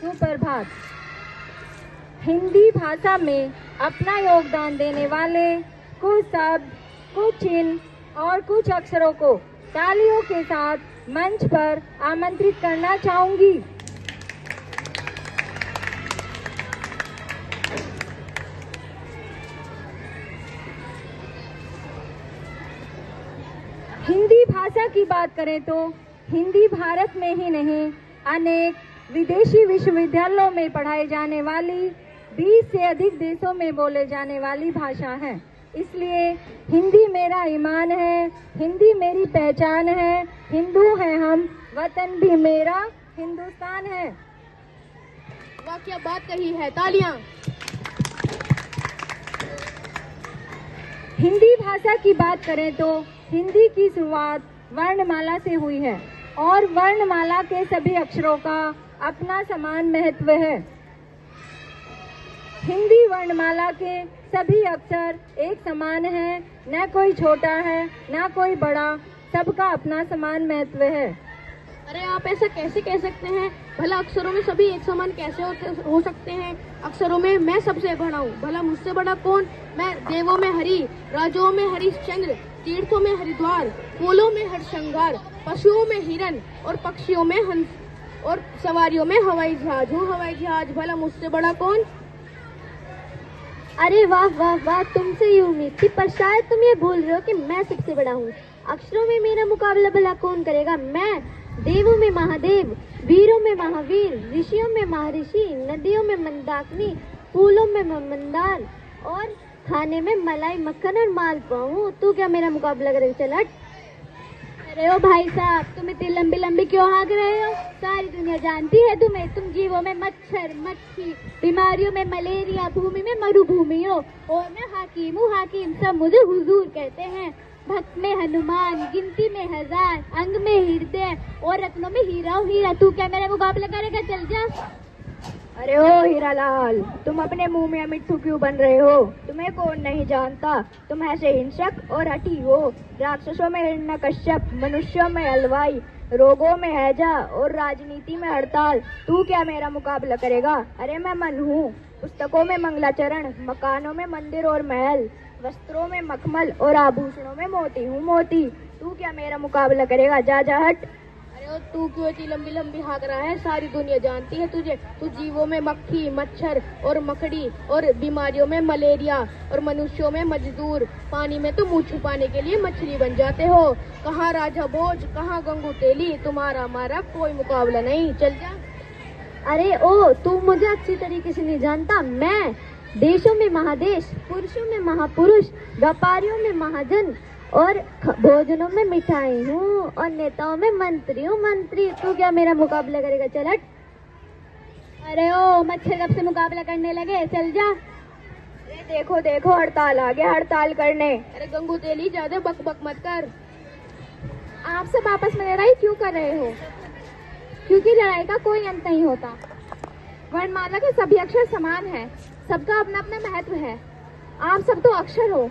सुप्रभात। हिंदी भाषा में अपना योगदान देने वाले कुछ शब्द, कुछ चिन्ह और कुछ अक्षरों को तालियों के साथ मंच पर आमंत्रित करना चाहूंगी। हिंदी भाषा की बात करें तो हिंदी भारत में ही नहीं, अनेक विदेशी विश्वविद्यालयों में पढ़ाई जाने वाली 20 से अधिक देशों में बोले जाने वाली भाषा है। इसलिए हिंदी मेरा ईमान है, हिंदी मेरी पहचान है, हिंदू हैं हम, वतन भी मेरा हिंदुस्तान है। वाह, क्या बात कही है, तालियां। हिंदी भाषा की बात करें तो हिंदी की शुरुआत वर्णमाला से हुई है और वर्णमाला के सभी अक्षरों का अपना समान महत्व है। हिंदी वर्णमाला के सभी अक्षर एक समान हैं, न कोई छोटा है न कोई बड़ा, सबका अपना समान महत्व है। अरे आप ऐसा कैसे कह सकते हैं? भला अक्षरों में सभी एक समान कैसे हो सकते हैं? अक्षरों में मैं सबसे बड़ा हूँ, भला मुझसे बड़ा कौन? मैं देवों में हरि, राजाओं में हरिश्चंद्र, तीर्थों में हरिद्वार, फूलों में हरशंगार, पशुओं में हिरन और पक्षियों में हंस और सवारियों में हवाई जहाज हूँ। हवाई जहाज, भला मुझसे बड़ा कौन? अरे वाह वाह वाह, तुमसे ये उम्मीद थी, पर शायद तुम ये भूल रहे हो कि मैं सबसे बड़ा हूँ। अक्षरों में मेरा मुकाबला भला कौन करेगा? मैं देवों में महादेव, वीरों में महावीर, ऋषियों में महर्षि, नदियों में मंदाकिनी, फूलों में मंदार और खाने में मलाई, मक्खन और मालपुआ हूँ। तू क्या मेरा मुकाबला करेगा? चल हट। अरे ओ भाई साहब, तुम इतनी लंबी लंबी क्यों हाँक रहे हो? सारी दुनिया जानती है तुम्हें। तुम जीवों में मच्छर, मक्खी, बीमारियों में मलेरिया, भूमि में मरुभूमि हो। और मैं हाकिम हूँ, हाकिम सब मुझे हुजूर कहते हैं। भक्त में हनुमान, गिनती में हजार, अंग में हृदय और रत्नों में हीरा हूँ हीरा। तू क्या मेरा मुकाबला करेगा? चल जा। अरे ओ हीरालाल, तुम अपने मुंह में मिट्ठू क्यों बन रहे हो? तुम्हें कौन नहीं जानता, तुम ऐसे हिंसक और हठी हो। राक्षसों में हिरण्यकश्यप, मनुष्यों में हलवाई, रोगों में हैजा और राजनीति में हड़ताल। तू क्या मेरा मुकाबला करेगा? अरे मैं मन हूँ, पुस्तकों में मंगलाचरण, मकानों में मंदिर और महल, वस्त्रों में मखमल और आभूषणों में मोती हूँ मोती। तू क्या मेरा मुकाबला करेगा? जा जा हट। अरे तू क्यों इतनी लंबी लंबी हाँक रहा है? सारी दुनिया जानती है तुझे। तू जीवों में मक्खी, मच्छर और मकड़ी और बीमारियों में मलेरिया और मनुष्यों में मजदूर, पानी में तो मुंह छुपाने के लिए मछली बन जाते हो। कहाँ राजा भोज, कहाँ गंगू तेली, तुम्हारा हमारा कोई मुकाबला नहीं। चल जा। अरे ओ, तू मुझे अच्छी तरीके से नहीं जानता। मैं देशों में महादेश, पुरुषों में महापुरुष, व्यापारियों में महाजन और भोजनों में मिठाई हूँ और नेताओं में मंत्री हूँ मंत्री। तू क्या मेरा मुकाबला करेगा? चल हट। अरे ओ, मच्छर कब से मुकाबला करने लगे? चल जा। अरे देखो देखो, हड़ताल आ गया, हड़ताल करने। अरे गंगू तेली, ज्यादा बक बक मत कर। आप सब आपस में लड़ाई क्यों कर रहे हो? क्योंकि लड़ाई का कोई अंत नहीं होता। वर्णमाला के सभी अक्षर समान हैं, सबका अपना अपना महत्व है। आप सब तो अक्षर हो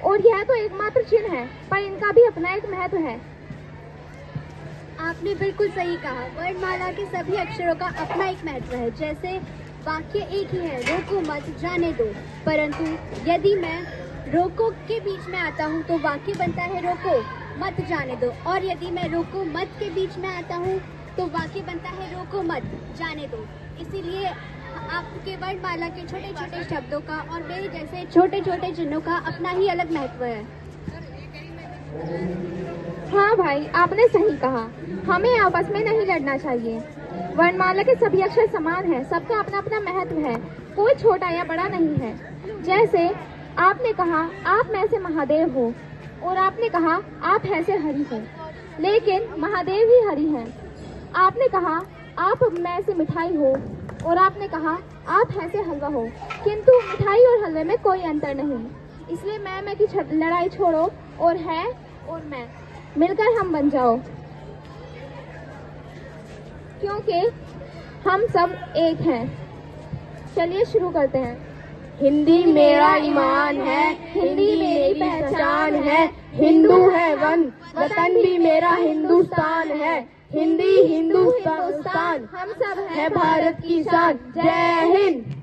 और यह तो एकमात्र चिन्ह है, पर इनका भी अपना एक महत्व है। आपने बिल्कुल सही कहा। वर्णमाला के सभी अक्षरों का अपना एक महत्व है। जैसे वाक्य एक ही है, रोको मत जाने दो, परंतु यदि मैं रोको के बीच में आता हूँ तो वाक्य बनता है रोको मत जाने दो, और यदि मैं रोको मत के बीच में आता हूँ तो वाक्य बनता है रोको मत जाने दो। इसीलिए आपके वर्णमाला के छोटे छोटे शब्दों का और मेरे जैसे छोटे छोटे चिन्हों का अपना ही अलग महत्व है। हाँ भाई, आपने सही कहा। हमें आपस में नहीं लड़ना चाहिए। वर्णमाला के सभी अक्षर समान हैं, सबका अपना अपना महत्व है, कोई छोटा या बड़ा नहीं है। जैसे आपने कहा आप में से महादेव हो और आपने कहा आप हैं से हरि हो, लेकिन महादेव ही हरि हैं। आपने कहा आप में से मिठाई हो और आपने कहा आप हैं से हलवा हो, किंतु मिठाई और हलवे में कोई अंतर नहीं। इसलिए मैं की लड़ाई छोड़ो और है और मैं मिलकर हम बन जाओ, क्योंकि हम सब एक हैं। चलिए शुरू करते हैं। हिंदी मेरा ईमान है, हिंदी मेरी पहचान है, हिंदू है वतन भी मेरा हिंदुस्तान है। हिंदी हिंदुस्तान हम सब है भारत की शान। जय हिंद।